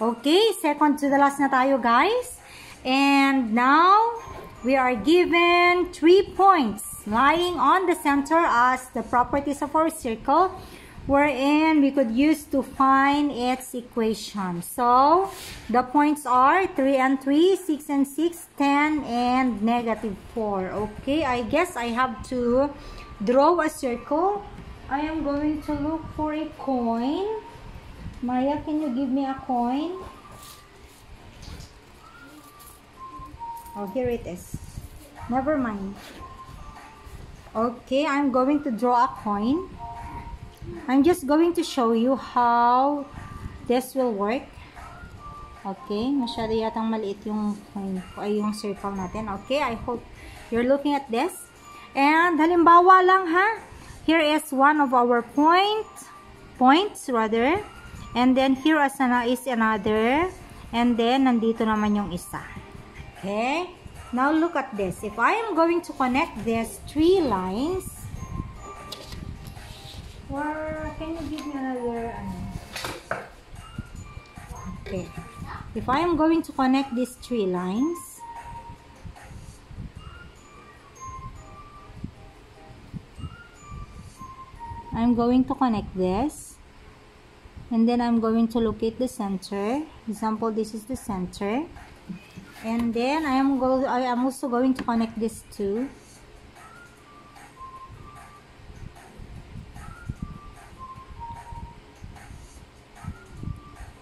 Okay, second to the last na tayo, guys. And now, we are given 3 points lying on the center as the properties of our circle, wherein we could use to find its equation. So, the points are 3 and 3, 6 and 6, 10, and -4. Okay, I guess I have to draw a circle. I am going to look for a coin. Maya, can you give me a coin? Oh, here it is. Never mind. Okay, I'm going to draw a coin. I'm just going to show you how this will work. Okay, masyado yatang maliit yung coin, ay yung circle natin. Okay, I hope you're looking at this. And halimbawa lang ha, here is one of our points rather. And then here is another. And then nandito naman yung isa. Okay? Now look at this. If I am going to connect these 3 lines, or can you give me another? Okay. If I am going to connect these 3 lines, I'm going to connect this. And then I'm going to locate the center. Example, this is the center. And then I am also going to connect this 2.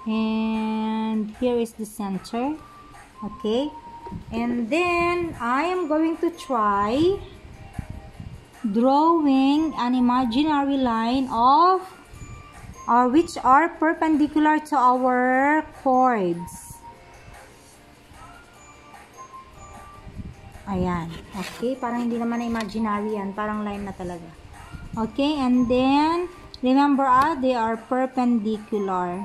And here is the center. Okay. And then I am going to try drawing an imaginary line of which are perpendicular to our chords. Ayan. Okay, parang hindi naman na imaginary yan. Parang line na talaga. Okay, and then, remember they are perpendicular.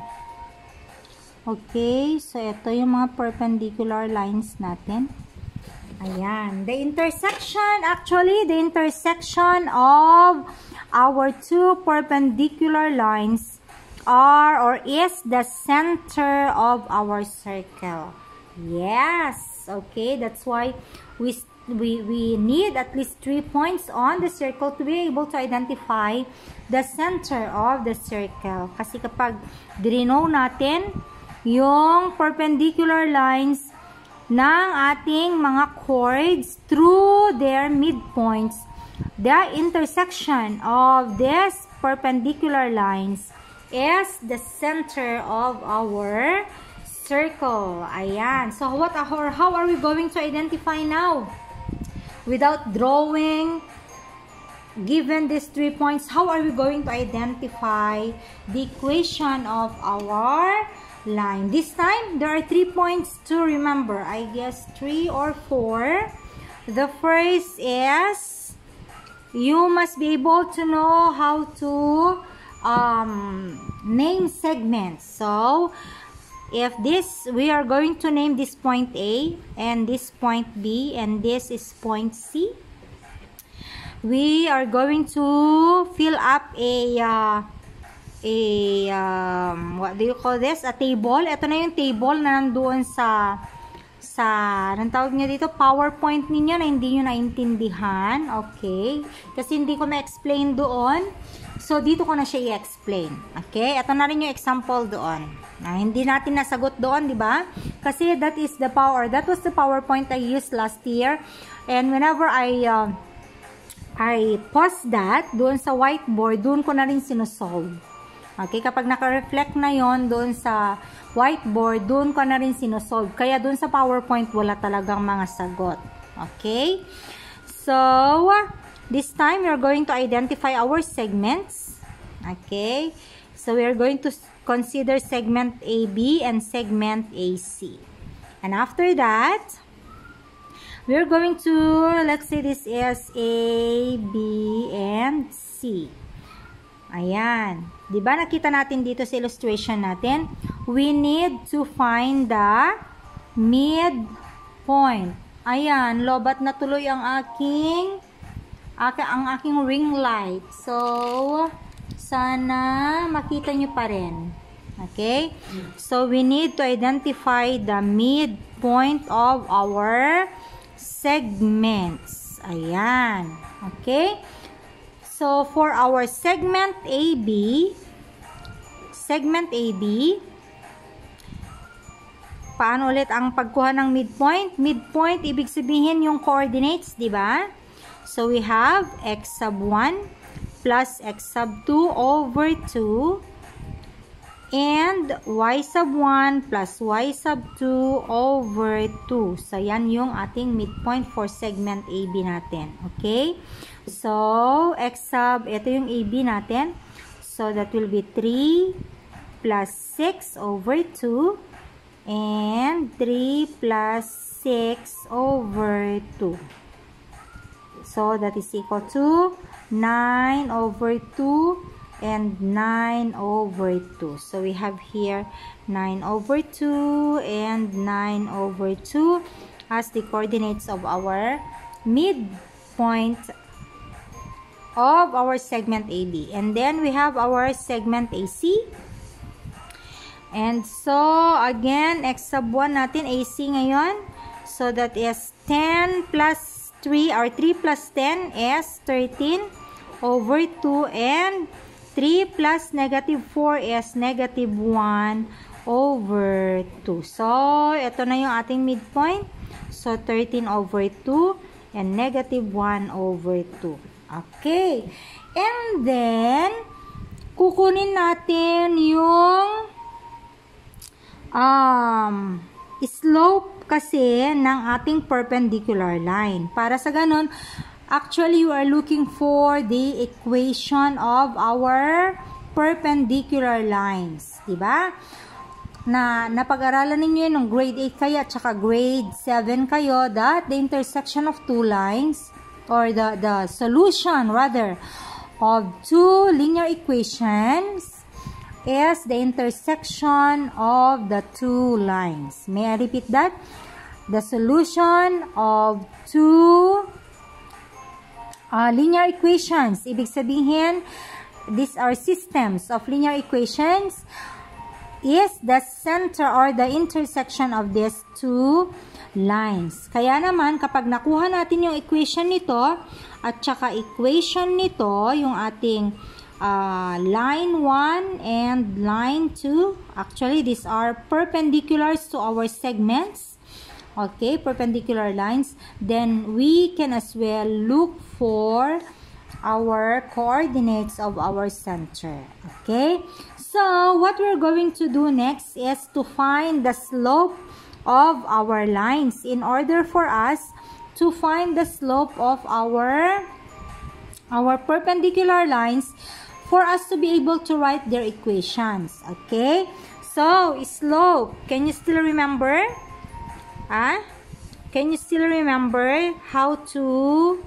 Okay, so ito yung mga perpendicular lines natin. Ayan. The intersection of our 2 perpendicular lines is the center of our circle. Yes. Okay, that's why we need at least 3 points on the circle to be able to identify the center of the circle. Kasi kapag drino natin yung perpendicular lines ng ating mga chords through their midpoints, the intersection of these perpendicular lines is the center of our circle. Ayan. So, how are we going to identify now? Without drawing, given these 3 points, how are we going to identify the equation of our line? This time, there are 3 points to remember. I guess 3 or 4. The first is, you must be able to know how to name segments. So, if we are going to name this point A, and this point B, and this is point C, we are going to fill up what do you call this? A table. Ito na yung table na nandoon sa anong tawag nyo dito? PowerPoint ninyo na hindi nyo naintindihan. Okay. Kasi hindi ko ma-explain doon. So, dito ko na siya i-explain. Okay. Ito na rin yung example doon. Hindi natin nasagot doon, di ba? Kasi that was the PowerPoint I used last year. And whenever I post that doon sa whiteboard, doon ko na rin sinusolve. Okay, kapag naka-reflect na yon doon sa whiteboard, doon ko na rin sinusolve. Kaya doon sa PowerPoint, wala talagang mga sagot. Okay? So, this time, we're going to identify our segments. Okay? So, we're going to consider segment AB and segment AC. And after that, we're going to, let's say this is A, B, and C. Ayan. Diba nakita natin dito sa illustration natin? We need to find the midpoint. Ayan. Lobat na tuloy ang aking ring light. So, sana makita nyo pa rin. Okay? So, we need to identify the midpoint of our segments. Ayan. Okay? So, for our segment AB, paano ulit ang pagkuha ng midpoint? Midpoint, ibig sabihin yung coordinates, di ba? So, we have x sub 1 plus x sub 2 over 2 and y sub 1 plus y sub 2 over 2. So, yan yung ating midpoint for segment AB natin. Okay? So, x sub, ito yung AB natin. So, that will be 3 plus 6 over 2 and 3 plus 6 over 2. So, that is equal to 9 over 2 and 9 over 2. So, we have here 9 over 2 and 9 over 2 as the coordinates of our midpoint of our segment AB. And then, we have our segment AC. And so, again, x sub 1 natin, AC ngayon. So, that is 10 plus 3, or 3 plus 10 is 13 over 2 and 3 plus negative 4 is negative 1 over 2. So, ito na yung ating midpoint. So, 13 over 2 and negative 1 over 2. Okay. And then, kukunin natin yung slope kasi ng ating perpendicular line. Para sa ganun, actually, you are looking for the equation of our perpendicular lines. Diba? Na napag-aralan ninyo yun ng grade 8 kayo at saka grade 7 kayo that the intersection of two lines or the solution rather of two linear equations is the intersection of the two lines. May I repeat that? The solution of two linear equations. Ibig sabihin, these are systems of linear equations is the center or the intersection of these two lines. Kaya naman, kapag nakuha natin yung equation nito at saka equation nito, yung ating line 1 and line 2, actually, these are perpendiculars to our segments. Okay, perpendicular lines. Then, we can as well look for our coordinates of our center. Okay, so what we're going to do next is to find the slope of our lines in order for us to find the slope of our perpendicular lines for us to be able to write their equations. Okay, so slope, can you still remember? Can you still remember how to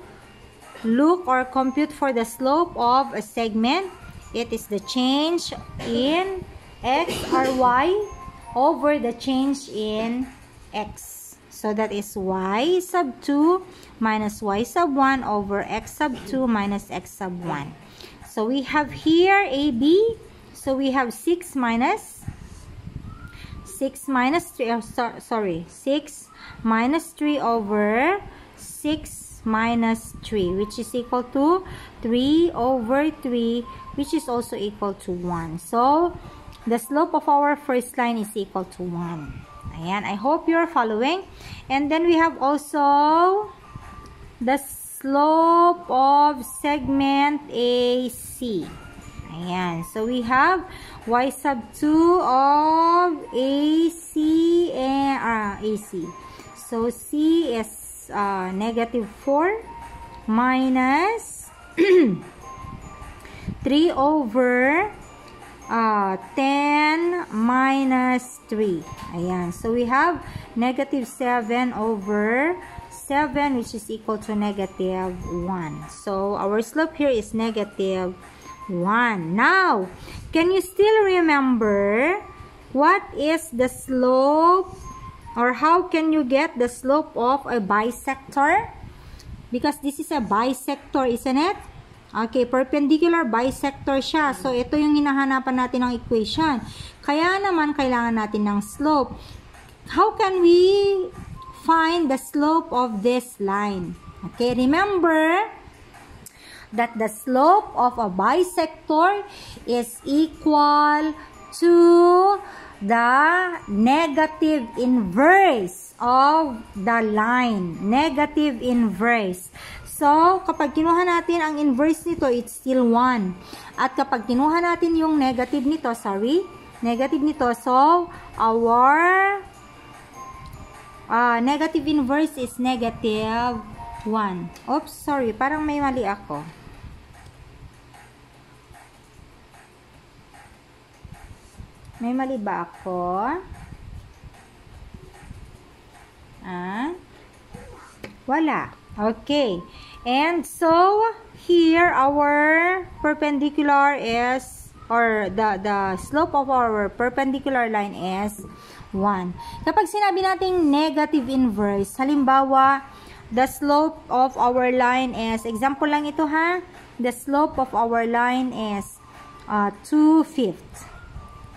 look or compute for the slope of a segment? It is the change in x or y over the change in x. So that is y sub 2 minus y sub 1 over x sub 2 minus x sub 1. So we have here AB. So we have 6 minus 3, 6 minus 3 over 6 minus 3, which is equal to 3 over 3, which is also equal to 1. So, the slope of our first line is equal to 1. Ayan, I hope you're following. And then we have also the slope of segment AC. Ayan, so we have y sub 2 of AC and AC. So C is negative 4 minus 3 over 10 minus 3. Ayan, so we have negative 7 over 7, which is equal to negative 1. So our slope here is negative 1. Now, can you still remember what is the slope, or how can you get the slope of a bisector? Because this is a bisector, isn't it? Okay, perpendicular bisector siya. So, ito yung hinahanapan natin ng equation. Kaya naman, kailangan natin ng slope. How can we find the slope of this line? Okay, remember that the slope of a bisector is equal to the negative inverse of the line. Negative inverse. So, kapag kinuha natin ang inverse nito, it's still 1. At kapag kinuha natin yung negative nito, negative nito, so, our negative inverse is negative 1. Oops, sorry. Parang may mali ako. May mali ba ako? Wala. Okay. And so, here our perpendicular is, or the slope of our perpendicular line is 1. Kapag sinabi nating negative inverse, halimbawa, the slope of our line is, example lang ito ha, the slope of our line is 2/5.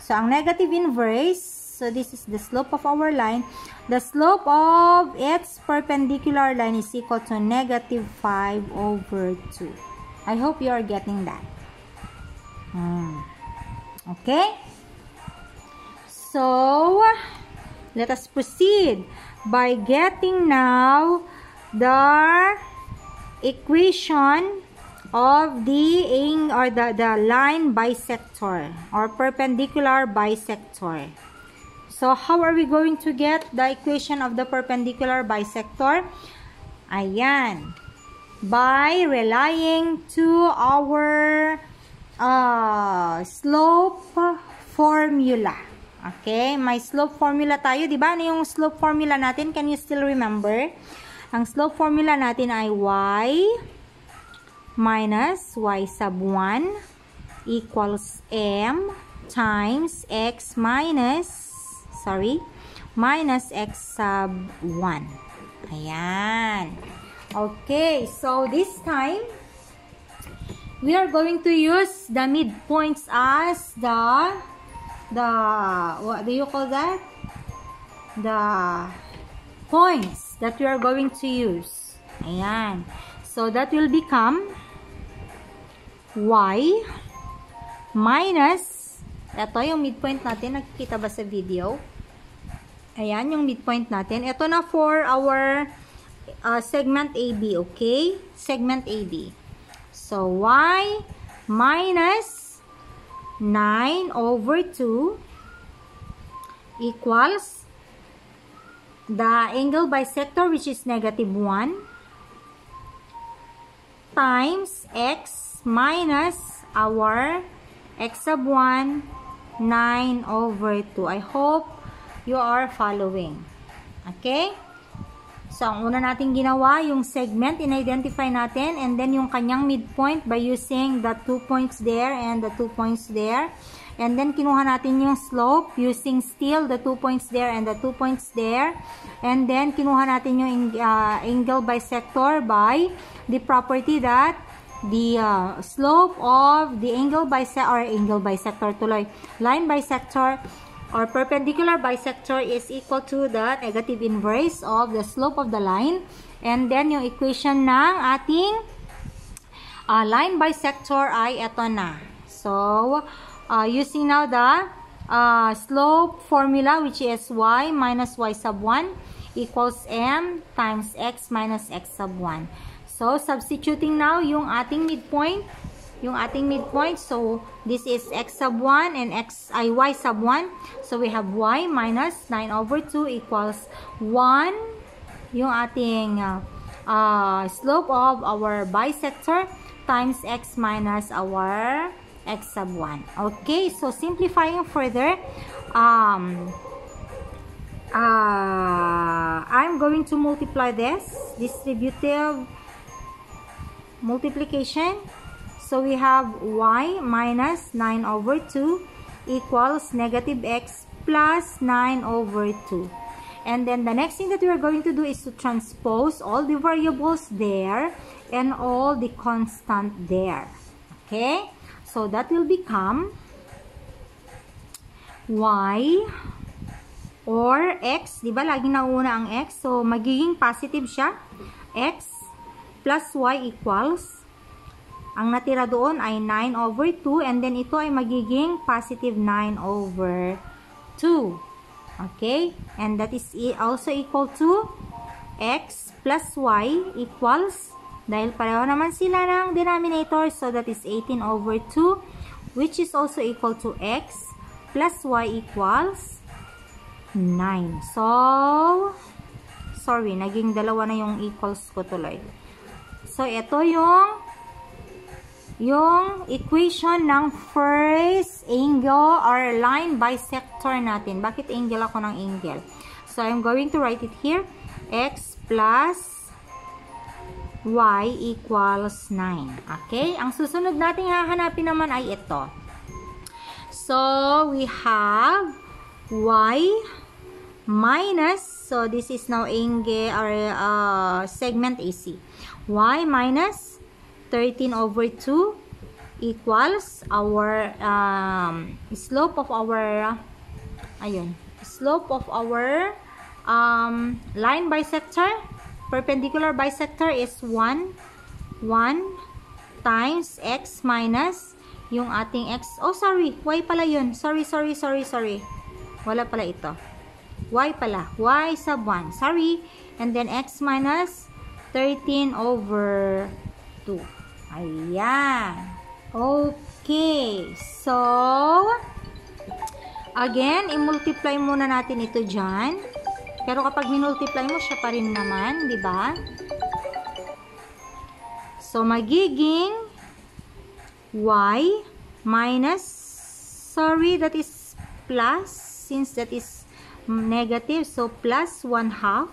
So, ang negative inverse, so this is the slope of our line, the slope of its perpendicular line is equal to negative 5/2. I hope you are getting that. Okay? So, let us proceed by getting now the equation of the line bisector or perpendicular bisector. So, how are we going to get the equation of the perpendicular bisector? Ayan. By relying to our slope formula. Okay? May slope formula tayo. Diba? Ano yung slope formula natin? Can you still remember? Ang slope formula natin ay y minus y sub 1 equals m times x minus x sub 1. Ayan. Okay, so this time we are going to use the midpoints as the what do you call that? The points that we are going to use. Ayan. So that will become y minus, ito yung midpoint natin, nakikita ba sa video? Ayan yung midpoint natin. Ito na for our segment AB, okay? Segment AB. So, y minus 9/2 equals the angle bisector, which is negative 1, times x minus our x sub 1, 9/2. I hope you are following. Okay? So, ang una natin ginawa, yung segment, in-identify natin, and then yung kanyang midpoint by using the 2 points there and the 2 points there. And then, kinuha natin yung slope using still the 2 points there and the 2 points there. And then, kinuha natin yung angle bisector by the property that the slope of the line bisector or perpendicular bisector is equal to the negative inverse of the slope of the line. And then, yung equation ng ating line bisector ay eto na. So, using now the slope formula, which is y minus y sub 1 equals m times x minus x sub 1. So, substituting now yung ating midpoint. So, this is x sub 1 and y sub 1. So, we have y minus 9/2 equals 1. Yung ating slope of our bisector times x minus our x sub 1. Okay, so simplifying further, I'm going to multiply this, distributive multiplication. So we have y minus 9/2 equals negative x plus 9/2. And then the next thing that we are going to do is to transpose all the variables there and all the constant there. Okay? So that will become y or x. Diba? Laging nauna ang x. So, magiging positive siya. X plus y equals, ang natira doon ay 9 over 2. And then ito ay magiging positive 9 over 2. Okay? And that is also equal to x plus y equals, dahil pareho naman sila ng denominator, so that is 18 over 2, which is also equal to x plus y equals 9. So, sorry, naging dalawa na yung equals ko tuloy. So, ito yung equation ng first angle or line bisector natin. Bakit angle ako ng angle? So, I'm going to write it here. X plus y equals 9. Okay? Ang susunod natin hahanapin naman ay ito. So, we have y minus, so this is now angle or segment AC. Y minus 13 over 2 equals our slope of our line bisector, perpendicular bisector is 1 times x minus yung ating x. Oh, sorry. Y pala yun. Sorry. Wala pala ito. Y pala. Y sub 1. Sorry. And then x minus 13 over 2. Ayan. Okay. So, again, i-multiply muna natin ito dyan. Pero kapag minultiply mo, siya pa rin naman, di ba? So, magiging y minus, sorry, that is plus, since that is negative, so plus 1/2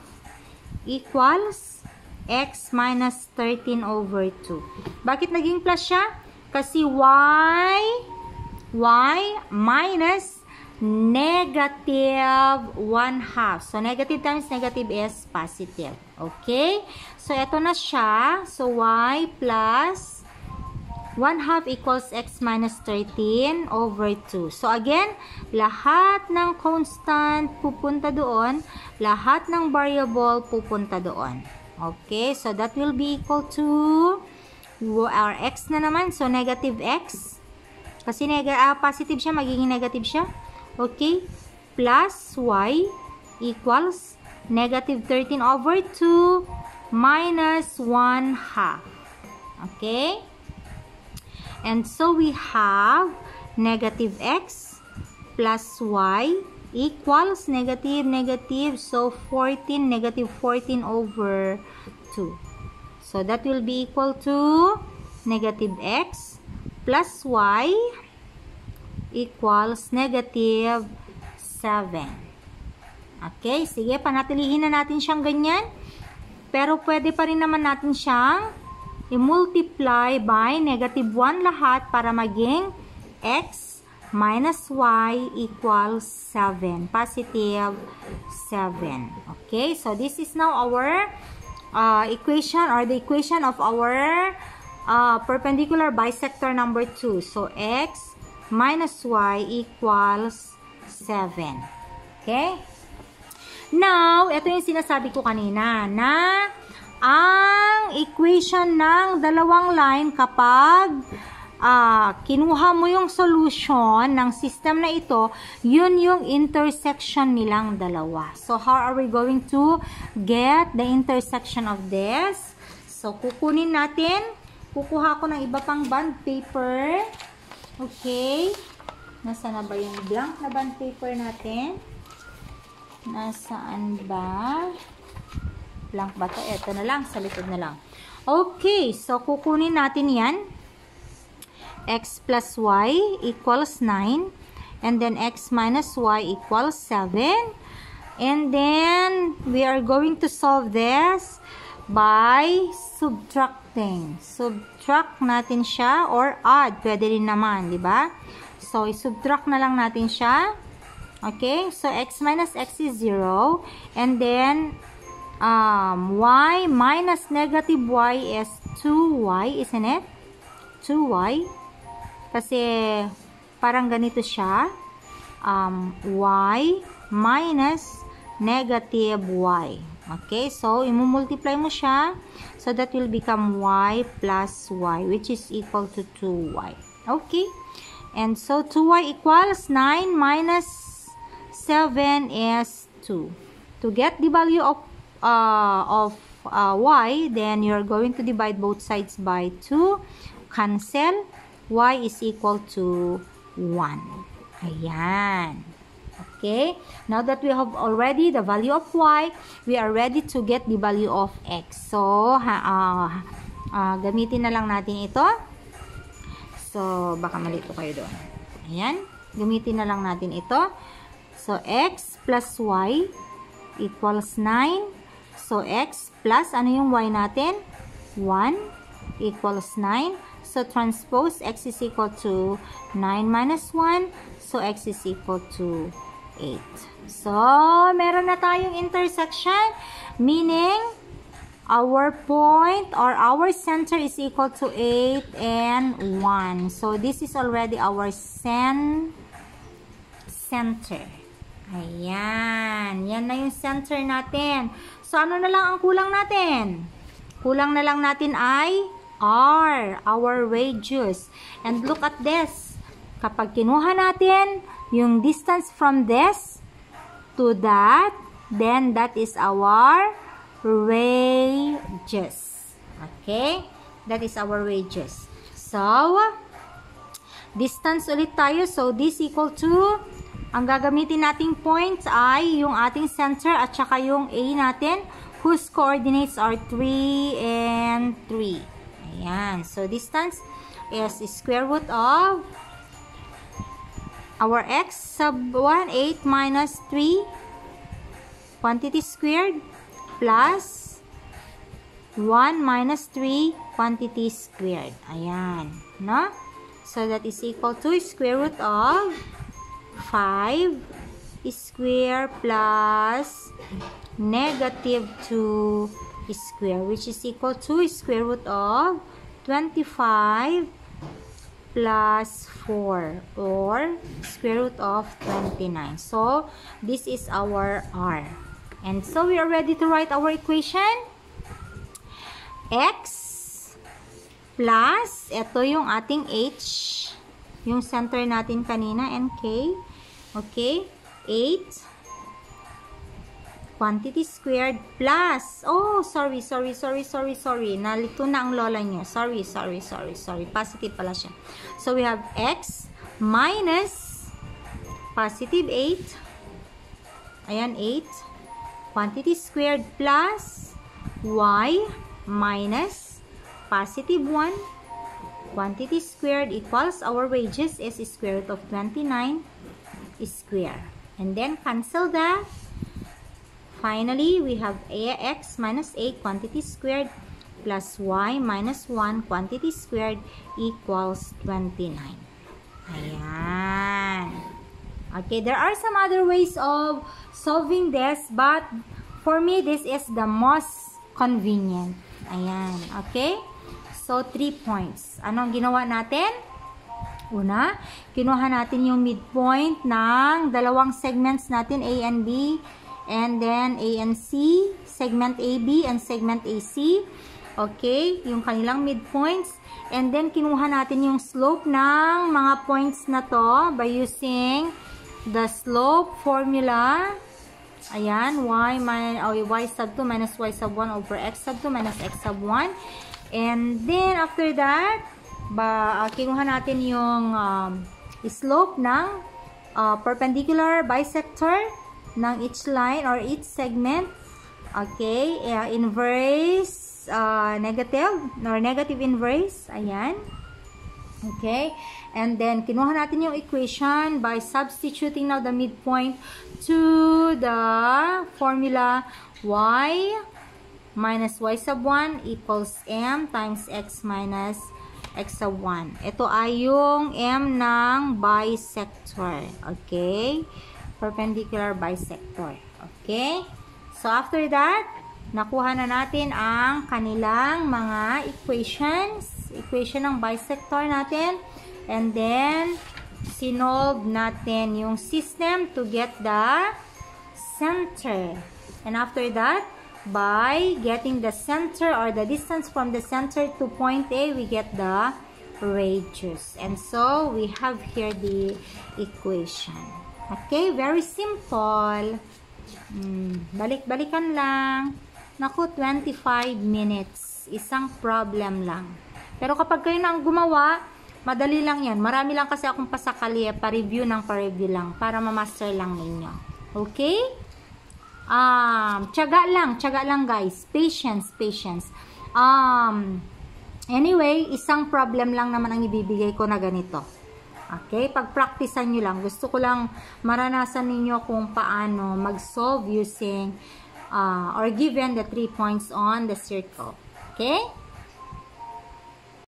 equals x minus 13 over 2. Bakit naging plus siya? Kasi y minus negative 1/2. So, negative times negative is positive. Okay? So, ito na siya. So, y plus 1/2 equals x minus 13 over 2. So, again, lahat ng constant pupunta doon. Lahat ng variable pupunta doon. Okay? So, that will be equal to our x na naman. So, negative x. Kasi positive siya, magiging negative siya. Okay? Plus y equals negative 13 over 2 minus 1/2. Okay? And so, we have negative x plus y equals negative. So, negative 14 over 2. So, that will be equal to negative x plus y equals negative 7. Okay? Sige, panatilihin na natin siyang ganyan. Pero, pwede pa rin naman natin siyang i-multiply by negative 1 lahat para maging x minus y equals 7. Positive 7. Okay? So, this is now our equation or the equation of our perpendicular bisector number 2. So, x minus y equals 7. Okay? Now, ito yung sinasabi ko kanina na ang equation ng dalawang line kapag kinuha mo yung solution ng system na ito, yun yung intersection nilang dalawa. So, how are we going to get the intersection of this? So, kukunin natin. Kukuha ko ng iba pang bond paper. Okay. Nasaan na ba yung blank na bond paper natin? Nasaan ba? Blank ba to? Ito na lang. Sa likod na lang. Okay. So, kukunin natin yan. X plus y equals 9. And then, x minus y equals 7. And then, we are going to solve this by subtracting. Subtract natin siya or add. Pwede rin naman, di ba? So, i-subtract na lang natin siya. Okay, so x minus x is 0. And then, y minus negative y is 2y, isn't it? 2y. Kasi, parang ganito siya. Y minus negative y. Okay, so, imumultiply mo siya. So, that will become y plus y, which is equal to 2y. Okay. And so, 2y equals 9 minus 7 is 2. To get the value of y, then you're going to divide both sides by 2. Cancel. Y is equal to 1. Ayan. Okay. Now that we have already the value of y, we are ready to get the value of x. So, gamitin na lang natin ito. So, baka malito kayo doon. Ayan. Gamitin na lang natin ito. So, x plus y equals 9. So, x plus, ano yung y natin? 1 equals 9. So, transpose, x is equal to 9 minus 1. So, x is equal to 8. So, meron na tayong intersection. Meaning, our point or our center is equal to 8 and 1. So, this is already our center. Ayan. Yan na yung center natin. So, ano na lang ang kulang natin? Kulang na lang natin ay R, our radius. And look at this. Kapag kinuha natin yung distance from this to that, then that is our radius. Okay? That is our radius. So, distance ulit tayo. So, this equal to, ang gagamitin nating points ay yung ating center at saka yung A natin, whose coordinates are 3 and 3. Ayan. So, distance is square root of our x sub 1, 8 minus 3, quantity squared, plus 1 minus 3, quantity squared. Ayan. No? So, that is equal to square root of 5 square plus negative 2 square, which is equal to square root of 25 plus 4 or square root of 29. So, this is our R. And so, we are ready to write our equation. X plus, ito yung ating H, yung center natin kanina, and K. Okay, 8 quantity squared plus, oh, sorry. Nalito na ang lola nyo. Sorry. Positive pala siya. So, we have x minus positive 8. Ayan, 8. Quantity squared plus y minus positive 1. Quantity squared equals our wages is square root of 29 square. And then, cancel that. Finally, we have x minus 8 quantity squared plus y minus 1 quantity squared equals 29. Ayan. Okay, there are some other ways of solving this, but for me, this is the most convenient. Ayan. Okay? So, 3 points. Anong ginawa natin? Una, kinuha natin yung midpoint ng dalawang segments natin, A and B, and then A and C, segment AB and segment AC. Okay, yung kanilang midpoints. And then, kinuha natin yung slope ng mga points na to by using the slope formula. Ayan, y sub 2 minus y sub 1 over x sub 2 minus x sub 1. And then, after that, kinuha natin yung slope ng perpendicular bisector ng each line or each segment. Okay, inverse negative inverse. Ayan. Okay, and then kinuha natin yung equation by substituting now the midpoint to the formula y minus y sub 1 equals m times x minus x sub 1. Ito ay yung m ng bisector. Okay? perpendicular bisector. Okay? So, after that, nakuha na natin ang kanilang mga equations. Equation ng bisector natin. And then, sinolve natin yung system to get the center. And after that, by getting the center or the distance from the center to point A, we get the radius. And so, we have here the equation. Okay, very simple. Balik-balikan lang. Naku, 25 minutes. Isang problem lang. Pero kapag kayo na ang gumawa, madali lang yan. Marami lang kasi akong pasakali, pa-review lang para ma-master lang ninyo. Okay? Tiyaga lang guys. Patience. Anyway, isang problem lang naman ang ibibigay ko na ganito. Okay? Pag-practicean nyo lang. Gusto ko lang maranasan ninyo kung paano mag-solve using or given the 3 points on the circle. Okay?